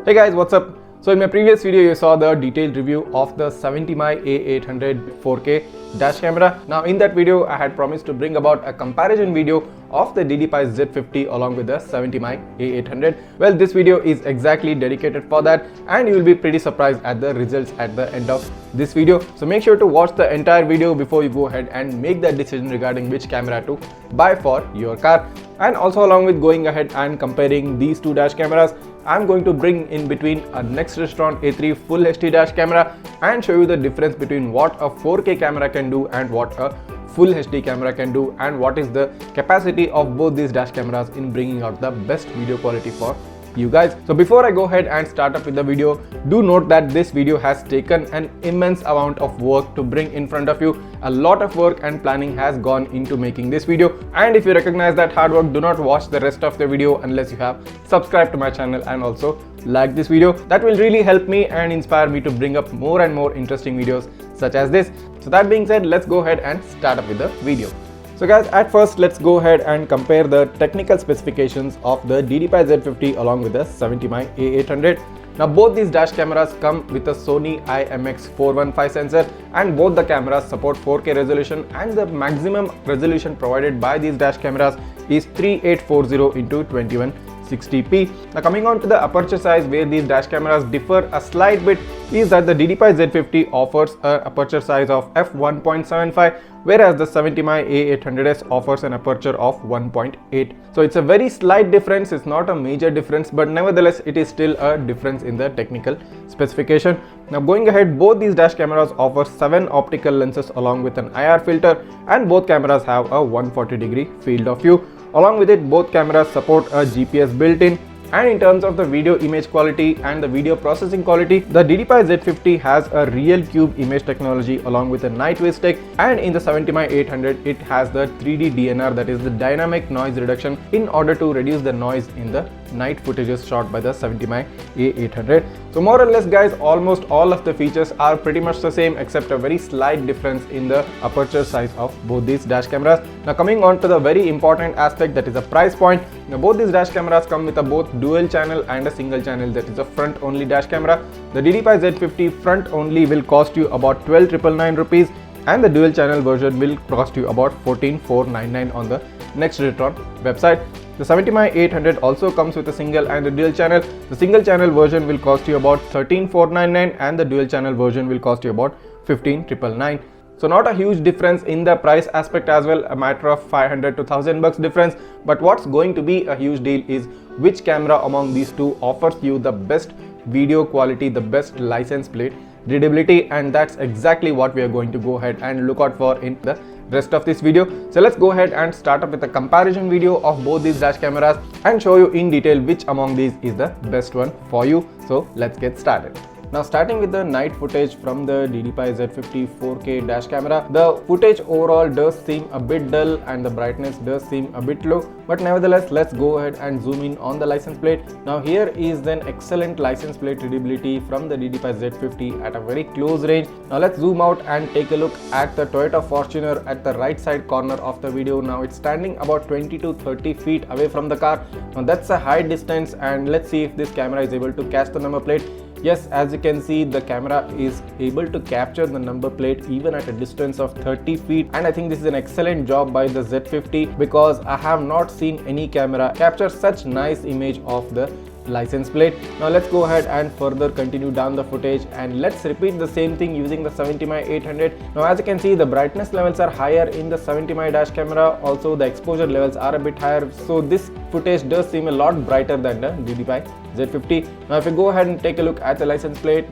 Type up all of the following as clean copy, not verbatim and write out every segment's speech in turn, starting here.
Hey guys, what's up? So in my previous video you saw the detailed review of the 70mm A800 4K dash camera. Now in that video I had promised to bring about a comparison video of the DDPAI Z50 along with the 70mm A800. Well, this video is exactly dedicated for that and you will be pretty surprised at the results at the end of this video. So make sure to watch the entire video before you go ahead and make that decision regarding which camera to buy for your car. And also, along with going ahead and comparing these two dash cameras, I'm going to bring in between a NEXDIGITRON A3 Full HD dash camera and show you the difference between what a 4K camera can do and what a Full HD camera can do, and what is the capacity of both these dash cameras in bringing out the best video quality for you guys. So before I go ahead and start up with the video, do note that this video has taken an immense amount of work to bring in front of you. A lot of work and planning has gone into making this video, and if you recognize that hard work, do not watch the rest of the video unless you have subscribed to my channel and also like this video. That will really help me and inspire me to bring up more and more interesting videos such as this. So that being said, let's go ahead and start up with the video. So guys, at first let's go ahead and compare the technical specifications of the DDPAI Z50 along with the 70mm A800. Now both these dash cameras come with a Sony IMX415 sensor, and both the cameras support 4K resolution, and the maximum resolution provided by these dash cameras is 3840 into 2160p. Now coming on to the aperture size, where these dash cameras differ a slight bit is that the DDPAI Z50 offers an aperture size of f1.75, whereas the 70mm A800S offers an aperture of 1.8. So it's a very slight difference. It's not a major difference, but nevertheless it is still a difference in the technical specification. Now going ahead, both these dash cameras offer 7 optical lenses along with an IR filter, and both cameras have a 140-degree field of view. Along with it, both cameras support a GPS built-in. And in terms of the video image quality and the video processing quality, the DDPAI Z50 has a real cube image technology along with a night viz tech, and in the 70mm A800 it has the 3D DNR, that is the dynamic noise reduction, in order to reduce the noise in the night footages shot by the 70mm A800. So more or less guys, almost all of the features are pretty much the same except a very slight difference in the aperture size of both these dash cameras. Now coming on to the very important aspect, that is a price point. Now both these dash cameras come with a both dual channel and a single channel, that is a front only dash camera. The DDPAI Z50 front only will cost you about 12,999 rupees, and the dual channel version will cost you about 14,499 on the NEXDIGITRON website. The 70mm A800 also comes with a single and a dual channel. The single channel version will cost you about 13,499 and the dual channel version will cost you about 15,999. So not a huge difference in the price aspect as well, a matter of 500 to 1000 bucks difference. But what's going to be a huge deal is which camera among these two offers you the best video quality, the best license plate readability, and that's exactly what we are going to go ahead and look out for in the rest of this video. So let's go ahead and start up with a comparison video of both these dash cameras and show you in detail which among these is the best one for you. So let's get started. Now starting with the night footage from the DDPAI Z50 4K dash camera, the footage overall does seem a bit dull and the brightness does seem a bit low, but nevertheless let's go ahead and zoom in on the license plate. Now here is an excellent license plate readability from the DDPAI Z50 at a very close range. Now let's zoom out and take a look at the Toyota Fortuner at the right side corner of the video. Now it's standing about 20 to 30 feet away from the car. Now that's a high distance, and let's see if this camera is able to catch the number plate. Yes, as you can see, the camera is able to capture the number plate even at a distance of 30 feet, and I think this is an excellent job by the Z50 because I have not seen any camera capture such nice image of the license plate. Now let's go ahead and further continue down the footage and let's repeat the same thing using the 70mm A800. Now as you can see, the brightness levels are higher in the 70mm dash camera, also the exposure levels are a bit higher, so this footage does seem a lot brighter than the DDPAI Z50. Now if you go ahead and take a look at the license plate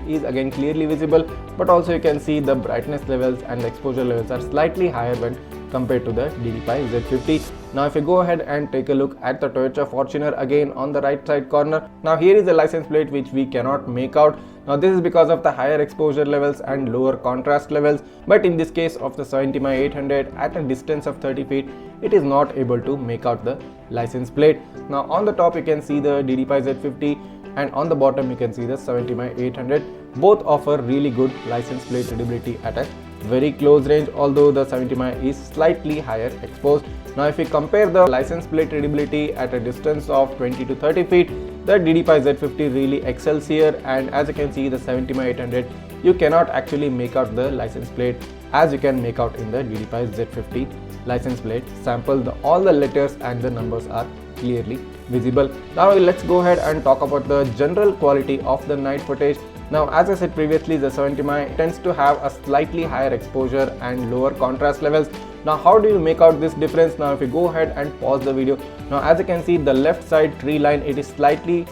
is again clearly visible, but also you can see the brightness levels and the exposure levels are slightly higher when compared to the DDPAI Z50. Now if you go ahead and take a look at the Toyota Fortuner again on the right side corner, now here is a license plate which we cannot make out. Now this is because of the higher exposure levels and lower contrast levels, but in this case of the 70mm A800 at a distance of 30 feet, it is not able to make out the license plate. Now on the top you can see the DDPAI Z50 and on the bottom you can see the 70mm A800. Both offer really good license plate readability at a very close range, although the 70mm is slightly higher exposed. Now if we compare the license plate readability at a distance of 20 to 30 feet, the DDPAI Z50 really excels here, and as you can see the 70x800 you cannot actually make out the license plate as you can make out in the DDPAI Z50 license plate sample. All the letters and the numbers are clearly visible. Now let's go ahead and talk about the general quality of the night footage. Now as I said previously, the 70mm tends to have a slightly higher exposure and lower contrast levels. Now how do you make out this difference? Now if you go ahead and pause the video, now as you can see the left side tree line, it is slightly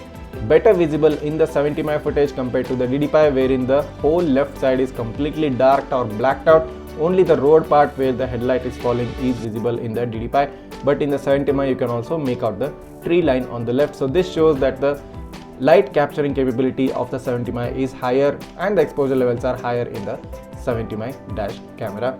better visible in the 70mm footage compared to the DDPAI, wherein the whole left side is completely dark or blacked out. Only the road part where the headlight is falling is visible in the DDPAI, but in the 70mm you can also make out the tree line on the left. So this shows that the light capturing capability of the 70mm is higher and the exposure levels are higher in the 70mm dash camera.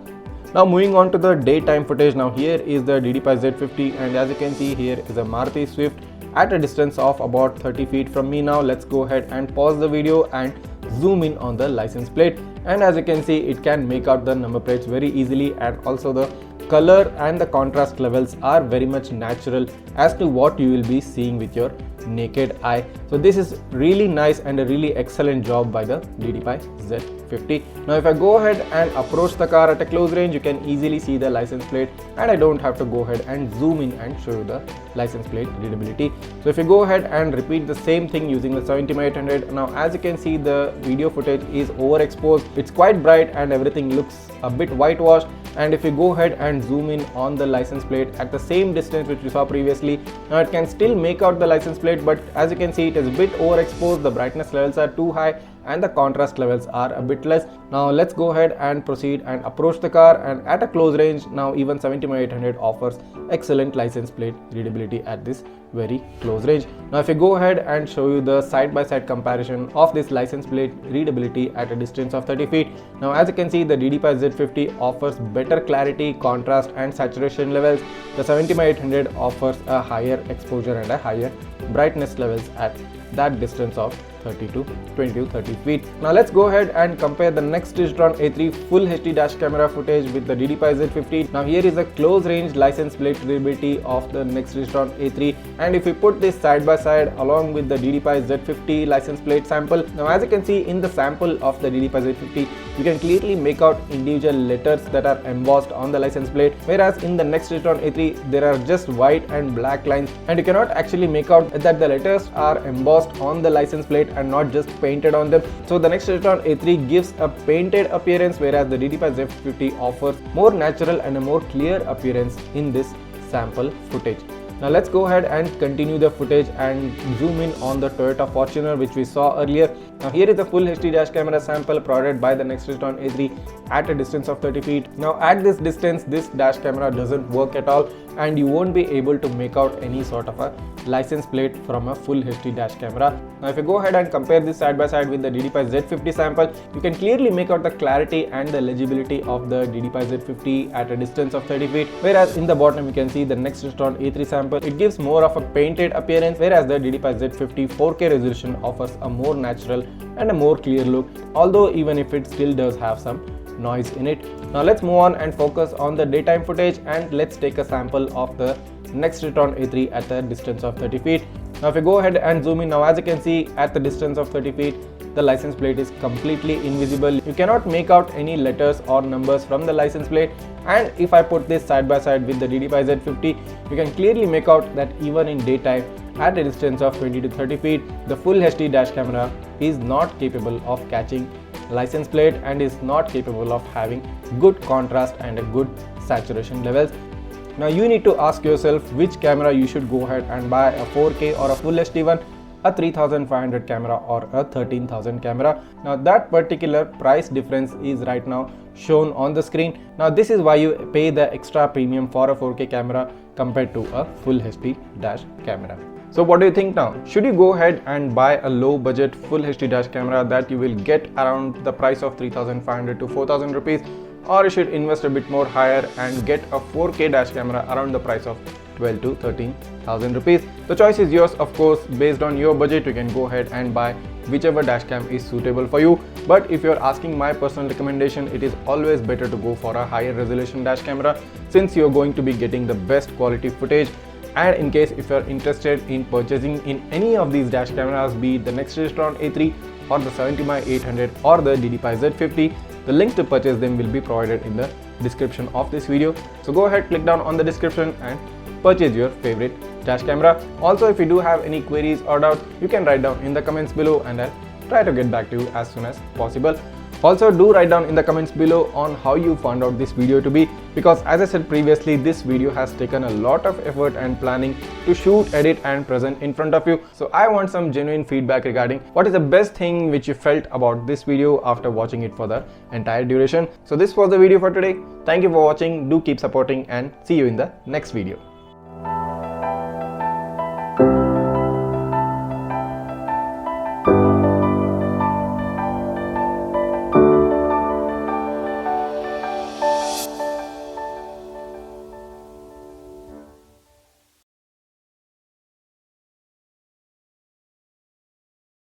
Now moving on to the daytime footage. Now here is the DDPAI Z50, and as you can see here is a Maruti Swift at a distance of about 30 feet from me. Now let's go ahead and pause the video and zoom in on the license plate, and as you can see it can make out the number plates very easily, and also the color and the contrast levels are very much natural as to what you will be seeing with your naked eye. So this is really nice and a really excellent job by the DDPAI Z50. Now if I go ahead and approach the car at a close range, you can easily see the license plate, and I don't have to go ahead and zoom in and show you the license plate readability. So if you go ahead and repeat the same thing using the 70mm800, now as you can see the video footage is overexposed, it's quite bright and everything looks a bit whitewashed. And if you go ahead and zoom in on the license plate at the same distance which we saw previously, now it can still make out the license plate, but as you can see it is a bit overexposed, the brightness levels are too high and the contrast levels are a bit less. Now let's go ahead and proceed and approach the car, and at a close range, now even 70mm800 offers excellent license plate readability at this very close range. Now if you go ahead and show you the side-by-side comparison of this license plate readability at a distance of 30 feet. Now as you can see the DDPAI Z50 offers better clarity, contrast and saturation levels. The 70mm800 offers a higher exposure and a higher brightness levels at that distance of 20 to 30 feet. Now let's go ahead and compare the NEXDIGITRON A3 full HD dash camera footage with the DDPAI Z50. Now here is a close range license plate readability of the NEXDIGITRON A3, and if we put this side by side along with the DDPAI Z50 license plate sample, now as you can see in the sample of the DDPAI Z50 you can clearly make out individual letters that are embossed on the license plate, whereas in the NEXDIGITRON A3 there are just white and black lines, and you cannot actually make out that the letters are embossed on the license plate and not just painted on them. So the NEXDIGITRON A3 gives a painted appearance, whereas the DDPAI Z50 offers more natural and a more clear appearance in this sample footage. Now let's go ahead and continue the footage and zoom in on the Toyota Fortuner which we saw earlier. Now here is the full HD dash camera sample provided by the NEXDIGITRON A3 at a distance of 30 feet. Now at this distance this dash camera doesn't work at all, and you won't be able to make out any sort of a license plate from a full HD dash camera. Now if you go ahead and compare this side by side with the DDPAI Z50 sample, you can clearly make out the clarity and the legibility of the DDPAI Z50 at a distance of 30 feet, whereas in the bottom you can see the NEXDIGITRON A3 sample, it gives more of a painted appearance, whereas the DDPAI Z50 4K resolution offers a more natural and a more clear look, although even if it still does have some noise in it. Now let's move on and focus on the daytime footage, and let's take a sample of the NEXDIGITRON A3 at a distance of 30 feet. Now if you go ahead and zoom in, now as you can see at the distance of 30 feet the license plate is completely invisible. You cannot make out any letters or numbers from the license plate, and if I put this side by side with the DDPAI Z50, you can clearly make out that even in daytime at a distance of 20 to 30 feet the full HD dash camera is not capable of catching license plate and is not capable of having good contrast and a good saturation levels. Now you need to ask yourself which camera you should go ahead and buy, a 4K or a full HD one, a 3500 camera or a 13000 camera. Now that particular price difference is right now shown on the screen. Now this is why you pay the extra premium for a 4K camera compared to a full HD dash camera. So what do you think now? Should you go ahead and buy a low budget full HD dash camera that you will get around the price of 3500 to 4000 rupees, or you should invest a bit more higher and get a 4K dash camera around the price of 12 to 13,000 rupees? The choice is yours, of course. Based on your budget you can go ahead and buy whichever dashcam is suitable for you, but if you're asking my personal recommendation, it is always better to go for a higher resolution dash camera, since you're going to be getting the best quality footage And in case if you're interested in purchasing in any of these dash cameras, be it the NEXDIGITRON A3 or the 70mm 800 or the DDPAI Z50, the link to purchase them will be provided in the description of this video. So go ahead, click down on the description and purchase your favorite dash camera. Also, if you do have any queries or doubts, you can write down in the comments below and I'll try to get back to you as soon as possible. Also, do write down in the comments below on how you found out this video to be, because as I said previously, this video has taken a lot of effort and planning to shoot, edit and present in front of you. So I want some genuine feedback regarding what is the best thing which you felt about this video after watching it for the entire duration. So this was the video for today. Thank you for watching. Do keep supporting and see you in the next video.